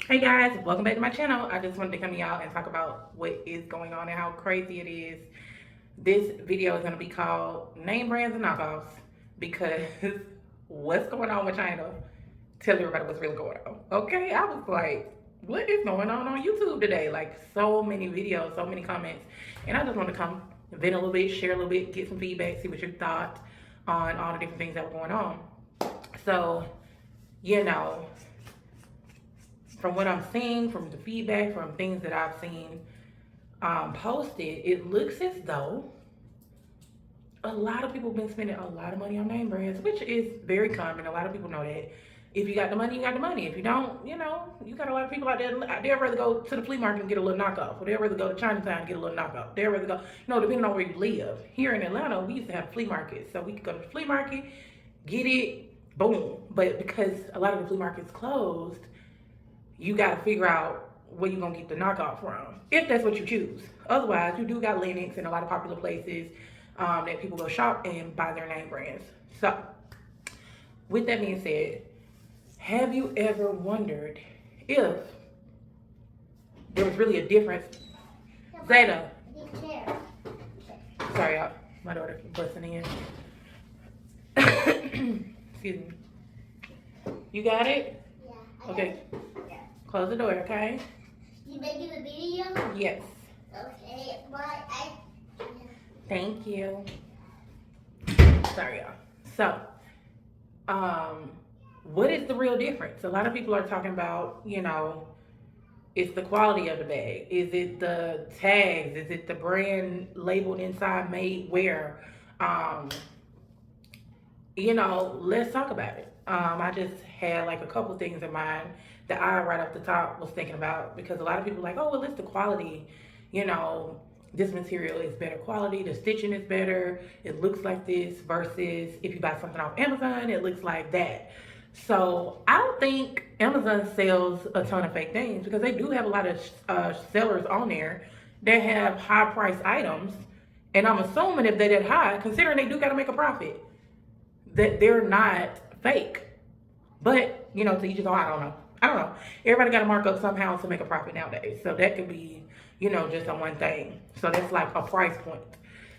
Hey guys, welcome back to my channel. I just wanted to come to y'all and talk about what is going on and how crazy it is. This video is going to be called Name Brands and Knockoffs because what's going on with China? Tell everybody what's really going on. Okay, I was like, what is going on YouTube today? Like so many videos, so many comments. And I just want to come vent a little bit, share a little bit, get some feedback, see what you thought on all the different things that were going on. So, you know, from what I'm seeing, from the feedback, from things that I've seen posted, it looks as though a lot of people have been spending a lot of money on name brands, which is very common. A lot of people know that. If you got the money, you got the money. If you don't, you got a lot of people out there. They'd rather go to the flea market and get a little knockoff, or they'd rather go to Chinatown and get a little knockoff. They'd rather go, depending on where you live. Here in Atlanta, we used to have flea markets, so we could go to the flea market, get it, boom. But because a lot of the flea markets closed, you got to figure out where you're going to get the knockoff from, if that's what you choose. Otherwise, you do got Lennox and a lot of popular places that people go shop and buy their name brands. So, with that being said, have you ever wondered if there was really a difference? Zeta. Sorry, y'all. My daughter busting in. Excuse me. You got it? Yeah. Okay. Close the door, okay? You making a video? Yes. Okay, but Thank you. Sorry, y'all. So, what is the real difference? A lot of people are talking about, it's the quality of the bag. Is it the tags? Is it the brand labeled inside made where? Let's talk about it. I just had like a couple things in mind that I right off the top was thinking about because a lot of people are like, oh, well, it's the quality. This material is better quality, the stitching is better, it looks like this versus if you buy something off Amazon, it looks like that. So I don't think Amazon sells a ton of fake things because they do have a lot of sellers on there that have high priced items. And I'm assuming if they're that high, considering they do got to make a profit, that they're not fake. But, to each his own, I don't know. Everybody got to mark up somehow to make a profit nowadays. So that could be, just on one thing. So that's like a price point.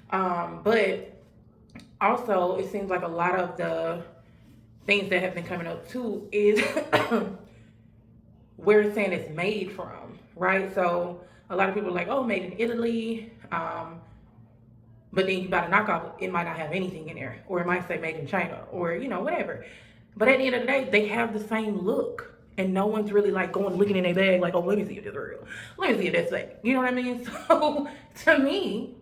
But also, it seems like a lot of the things that have been coming up too is where it's saying it's made from, right? So a lot of people are like, oh, made in Italy. But then you buy a knockoff, it might not have anything in there. Or it might say made in China or, whatever. But at the end of the day, they have the same look. And no one's really like going looking in their bag like, oh, let me see if it's real. Let me see if that's fake. You know what I mean? So to me,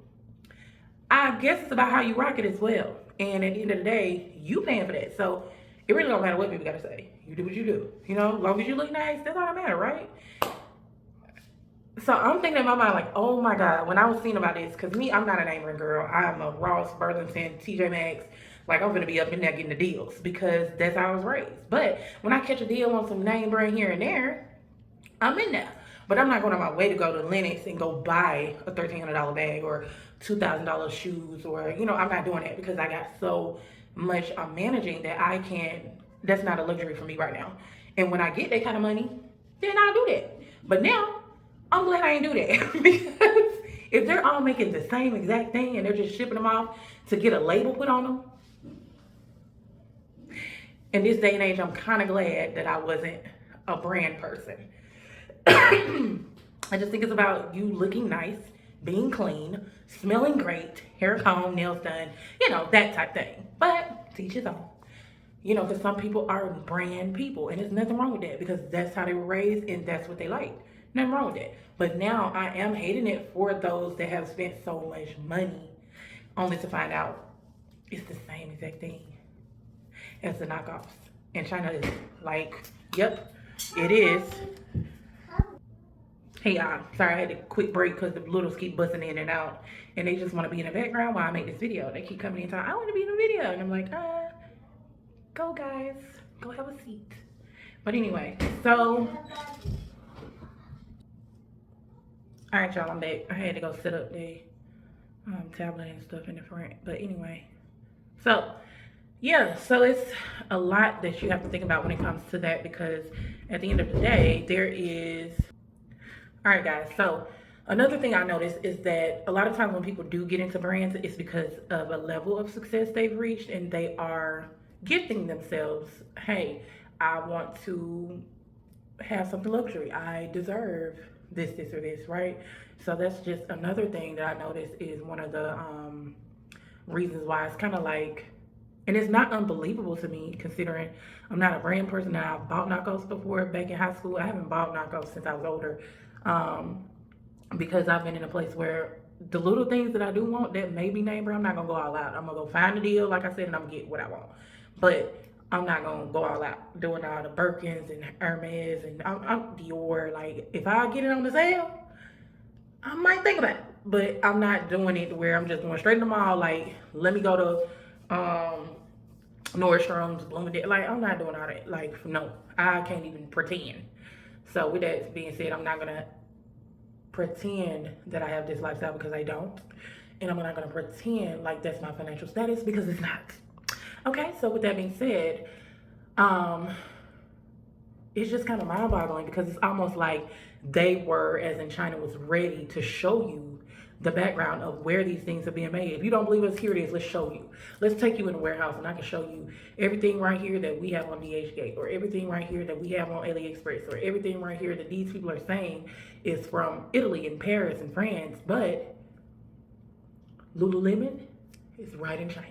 I guess it's about how you rock it as well. And at the end of the day, you paying for that. So it really don't matter what people gotta say. You do what you do. As long as you look nice, that's all that matters, right? So I'm thinking in my mind like, oh my God, when I was seeing about this, because me, I'm not a name brand girl. I'm a Ross, Burlington, TJ Maxx. Like I'm gonna be up in there getting the deals because that's how I was raised. But when I catch a deal on some name brand here and there, I'm in there. But I'm not going on my way to go to Lennox and go buy a $1,300 bag or $2,000 shoes or, I'm not doing that because I got so much I'm managing that I can't, that's not a luxury for me right now. And when I get that kind of money, then I'll do that. But now, I'm glad I ain't do that because if they're all making the same exact thing and they're just shipping them off to get a label put on them, in this day and age, I'm kind of glad that I wasn't a brand person. I just think it's about you looking nice, being clean, smelling great, hair combed, nails done, that type thing. But teach his own. Because some people are brand people, and there's nothing wrong with that because that's how they were raised and that's what they like. Nothing wrong with that. But now I am hating it for those that have spent so much money only to find out it's the same exact thing as the knockoffs. And China is like, yep, it is. Hey y'all, sorry I had a quick break because the littles keep busting in and out and they just want to be in the background while I make this video. They keep coming in time, I want to be in the video. And I'm like, go guys, go have a seat. But anyway, so, all right y'all, I'm back. I had to go set up the tablet and stuff in the front. But anyway, so Yeah, so it's a lot that you have to think about when it comes to that because at the end of the day, there is. All right, guys. So another thing I noticed is that a lot of times when people do get into brands, it's because of a level of success they've reached and they are gifting themselves, hey, I want to have something luxury. I deserve this, or this, right? So that's just another thing that I noticed is one of the reasons why it's kind of like, and it's not unbelievable to me considering I'm not a brand person and I've bought knockoffs before back in high school. I haven't bought knockoffs since I was older um, because I've been in a place where the little things that I do want that may be name brand, I'm not gonna go all out. I'm gonna go find a deal, like I said, and I'm gonna get what I want. But I'm not gonna go all out doing all the Birkins and Hermes and I'm Dior. Like if I get it on the sale, I might think about it, but I'm not doing it where I'm just going straight to the mall. Like, let me go to Nordstrom's, Bloomingdale. Like, I'm not doing all that. Like, no, I can't even pretend. So, with that being said, I'm not gonna pretend that I have this lifestyle because I don't, and I'm not gonna pretend like that's my financial status because it's not. Okay, so with that being said, um, it's just kind of mind-boggling because it's almost like they were, as in China, was ready to show you the background of where these things are being made. If you don't believe us, here it is. Let's show you. Let's take you in the warehouse and I can show you everything right here that we have on DHgate, or everything right here that we have on AliExpress, or everything right here that these people are saying is from Italy and Paris and France, but Lululemon is right in China.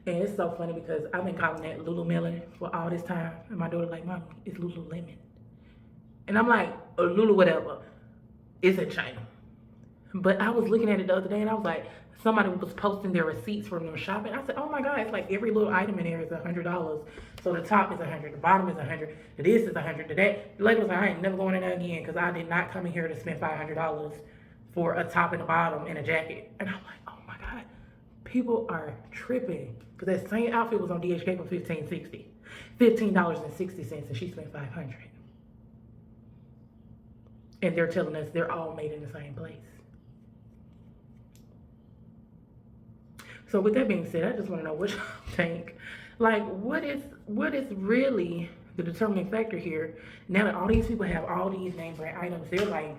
And it's so funny because I've been calling that Lululemon for all this time. And my daughter like, Mom, it's Lululemon. And I'm like, Lulu whatever. It's in China. But I was looking at it the other day and I was like, somebody was posting their receipts from them shopping. I said, oh my God, it's like every little item in there is $100. So the top is 100, the bottom is 100, the this is 100, the that. The lady was like, I ain't never going in there again because I did not come in here to spend $500 for a top and a bottom and a jacket. And I'm like, oh my God, people are tripping. Because that same outfit was on DHK for $15.60, and she spent $500. And they're telling us they're all made in the same place. So with that being said, I just want to know what y'all think. Like, what is really the determining factor here? Now that all these people have all these name brand items, they're like,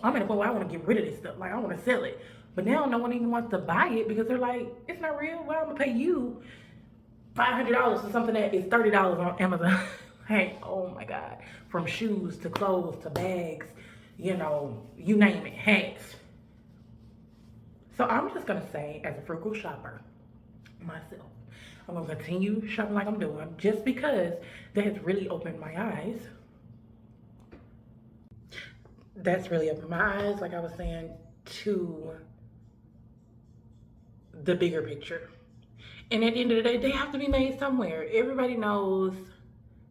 I'm at a point where I want to get rid of this stuff. Like, I want to sell it. But now no one even wants to buy it because they're like, it's not real. Well, I'm going to pay you $500 for something that is $30 on Amazon. Hey, oh my God. From shoes to clothes to bags, you know, you name it, hats. So I'm just gonna say, as a frugal shopper myself, I'm gonna continue shopping like I'm doing just because that has really opened my eyes. That's really opened my eyes, like I was saying, to the bigger picture. And at the end of the day, they have to be made somewhere. Everybody knows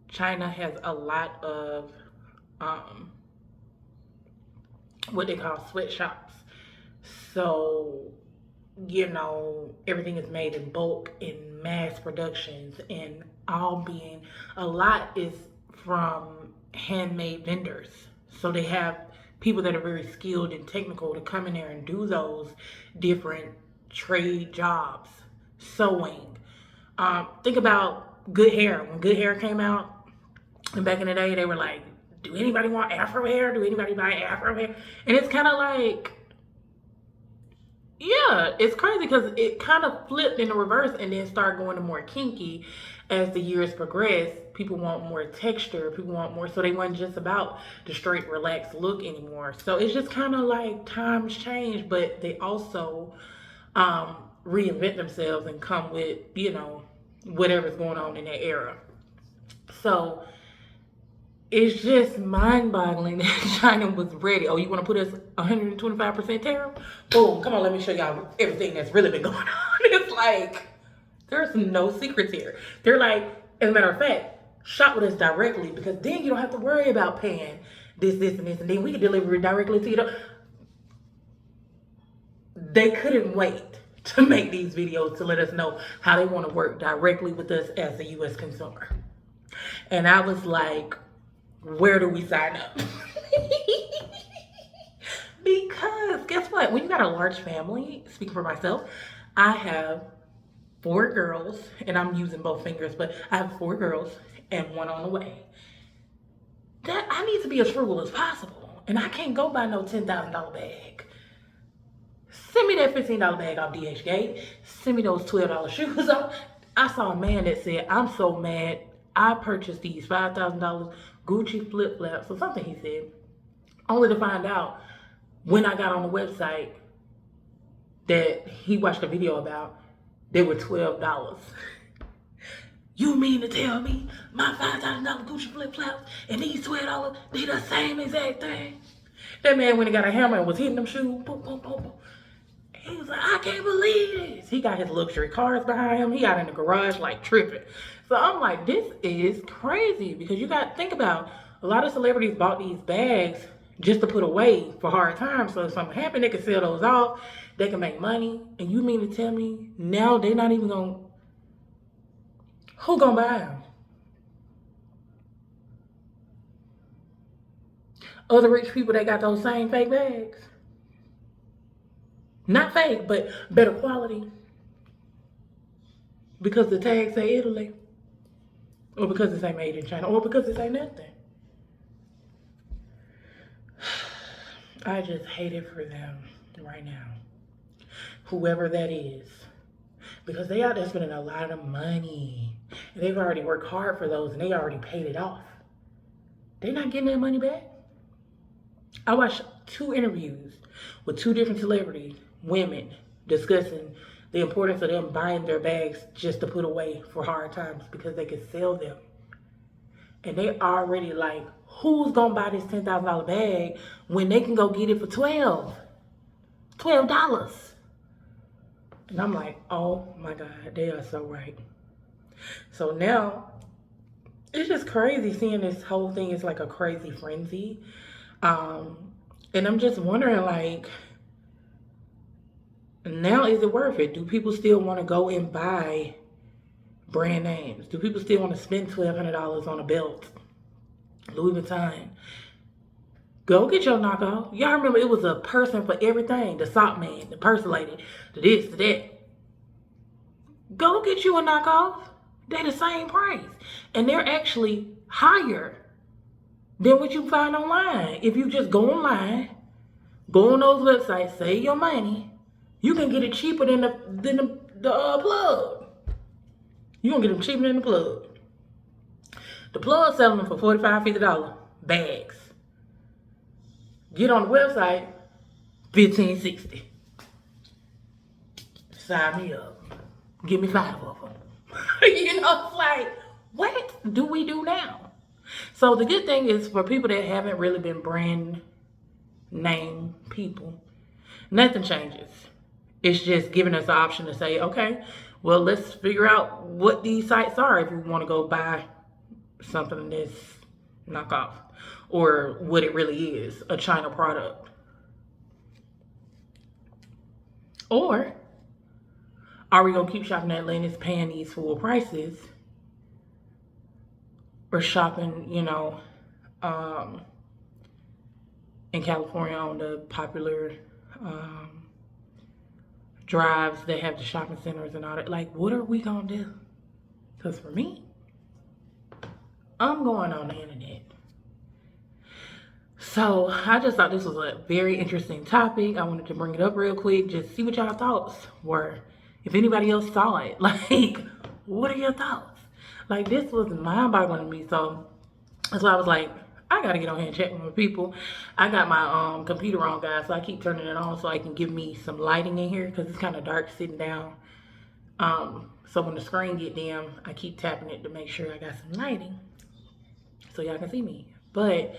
China has a lot of um, what they call sweatshops. So, you know, everything is made in bulk in mass productions, and all being a lot is from handmade vendors. So they have people that are very skilled and technical to come in there and do those different trade jobs. Sewing. Think about good hair. When good hair came out, and back in the day, they were like, do anybody want Afro hair? Do anybody buy Afro hair? And it's kind of like, yeah, it's crazy because it kind of flipped in the reverse and then started going to more kinky as the years progressed. People want more texture, people want more, so they weren't just about the straight relaxed look anymore. So it's just kind of like times change, but they also reinvent themselves and come with, you know, whatever's going on in that era. So it's just mind-boggling that China was ready. Oh, you want to put us 125% tariff? Boom, come on, let me show y'all everything that's really been going on. It's like, there's no secrets here. They're like, as a matter of fact, shop with us directly because then you don't have to worry about paying this, and this, and then we can deliver it directly to you. They couldn't wait to make these videos to let us know how they want to work directly with us as a U.S. consumer. And I was like, where do we sign up? Because guess what? When you got a large family, speaking for myself, I have 4 girls, and I'm using both fingers, but I have 4 girls and one on the way. That I need to be as frugal as possible, and I can't go buy no $10,000 bag. Send me that $15 bag off DHgate. Send me those $12 shoes off. I saw a man that said, "I'm so mad. I purchased these $5,000 Gucci flip flops," or something he said, only to find out when I got on the website that he watched a video about, they were $12. You mean to tell me my $5,000 Gucci flip flops and these $12, they the same exact thing? That man went and got a hammer and was hitting them shoes. Boom, boom, boom, boom. He was like, "I can't believe this." He got his luxury cars behind him. He got in the garage like tripping. So I'm like, this is crazy, because you got to think about, a lot of celebrities bought these bags just to put away for hard times. So if something happened, they can sell those off. They can make money. And you mean to tell me now they're not even going to, who going to buy them? Other rich people that got those same fake bags. Not fake, but better quality. Because the tags say Italy. Or because it's ain't made in China. Or because it's ain't nothing. I just hate it for them right now. Whoever that is. Because they out there spending a lot of money. And they've already worked hard for those, and they already paid it off. They're not getting their money back. I watched 2 interviews with 2 different celebrities, women, discussing the importance of them buying their bags just to put away for hard times because they could sell them. And they already like, who's gonna buy this $10,000 bag when they can go get it for $12? And I'm like, oh my God, they are so right. So now, it's just crazy seeing this whole thing is like a crazy frenzy. And I'm just wondering, like, now is it worth it? Do people still want to go and buy brand names? Do people still want to spend $1,200 on a belt? Louis Vuitton. Go get your knockoff. Y'all remember it was a person for everything. The sock man, the purse lady, the this, the that. Go get you a knockoff. They're the same price. And they're actually higher than what you find online. If you just go online, go on those websites, save your money, you can get it cheaper than the plug. You gonna get them cheaper than the plug. The plug selling them for $45, $50 bags. Get on the website, $15, $60. Sign me up. Give me 5 of them. You know, it's like, what do we do now? So the good thing is, for people that haven't really been brand name people, nothing changes. It's just giving us the option to say, okay, well, let's figure out what these sites are if we want to go buy something that's knockoff, or what it really is, a China product. Or are we going to keep shopping at Atlantis, paying these full prices, or shopping, you know, in California on the popular drives that have the shopping centers and all that? Like, what are we going to do? Because for me, I'm going on the internet. So I just thought this was a very interesting topic. I wanted to bring it up real quick, just see what y'all thoughts were. If anybody else saw it, like, what are your thoughts? Like, this was mind-boggling to me. So that's why I was like, I gotta get on here and check with my people. I got my computer on, guys, so I keep turning it on so I can give me some lighting in here, because it's kind of dark sitting down. So when the screen get dim, I keep tapping it to make sure I got some lighting so y'all can see me. But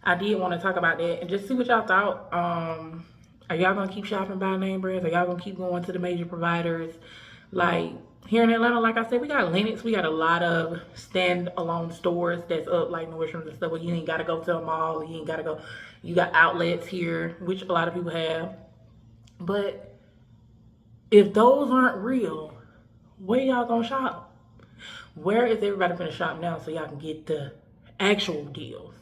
I did want to talk about that and just see what y'all thought. Are y'all gonna keep shopping by name brands? Are y'all gonna keep going to the major providers? Like, here in Atlanta, like I said, we got Lennox. We got a lot of stand-alone stores that's up, like Nordstrom's and stuff, where you ain't gotta go to a mall. You ain't gotta go. You got outlets here, which a lot of people have. But if those aren't real, where y'all gonna shop? Where is everybody gonna shop now so y'all can get the actual deals?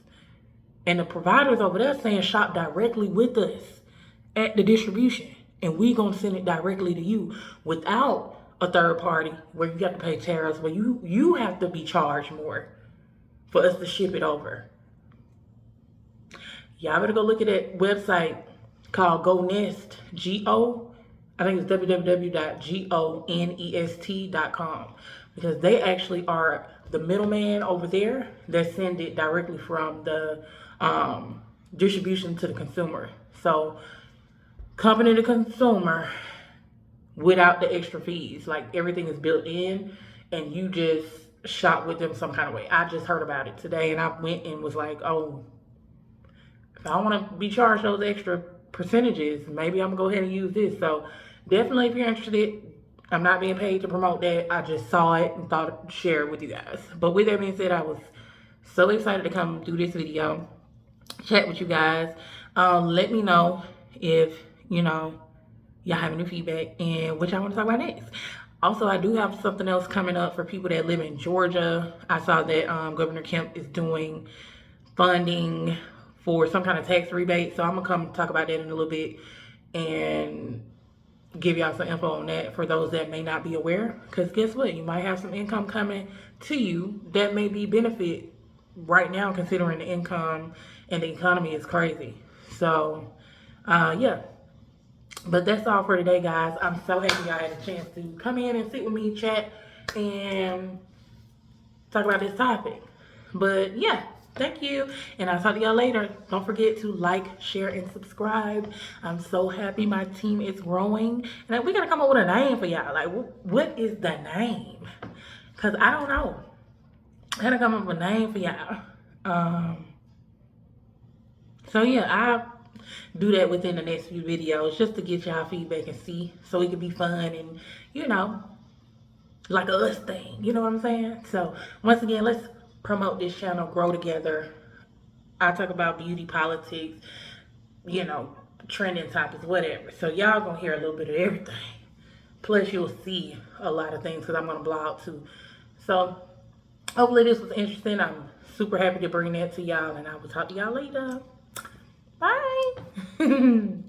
And the providers over there saying shop directly with us at the distribution, and we gonna send it directly to you without a third party where you have to pay tariffs, where you have to be charged more for us to ship it over. Y'all better go look at that website called Go Nest. I think it's www.gonest.com, because they actually are the middleman over there that send it directly from the distribution to the consumer. So company to consumer without the extra fees. Like everything is built in and you just shop with them some kind of way. I just heard about it today and I went and was like, oh, if I want to be charged those extra percentages, maybe I'm gonna go ahead and use this. So definitely, if you're interested, I'm not being paid to promote that. I just saw it and thought I'd share it with you guys. But with that being said, I was so excited to come do this video, chat with you guys. Let me know if y'all have any feedback and what y'all want to talk about next. Also, I do have something else coming up for people that live in Georgia. I saw that Governor Kemp is doing funding for some kind of tax rebate. So I'm gonna come talk about that in a little bit and give y'all some info on that for those that may not be aware. Because guess what? You might have some income coming to you that may be benefit right now, considering the income and the economy is crazy. So, yeah. But that's all for today, guys. I'm so happy y'all had a chance to come in and sit with me, chat, and talk about this topic. But yeah, thank you. And I'll talk to y'all later. Don't forget to like, share, and subscribe. I'm so happy my team is growing. And we got to come up with a name for y'all. Like, what is the name? Because I don't know. I got to come up with a name for y'all. So yeah, I'll do that within the next few videos just to get y'all feedback and see, so it can be fun and, like a us thing. You know what I'm saying? So once again, let's promote this channel, grow together. I talk about beauty, politics, trending topics, whatever. So y'all gonna hear a little bit of everything. Plus you'll see a lot of things because I'm gonna blog too. So hopefully this was interesting. I'm super happy to bring that to y'all, and I will talk to y'all later. Bye.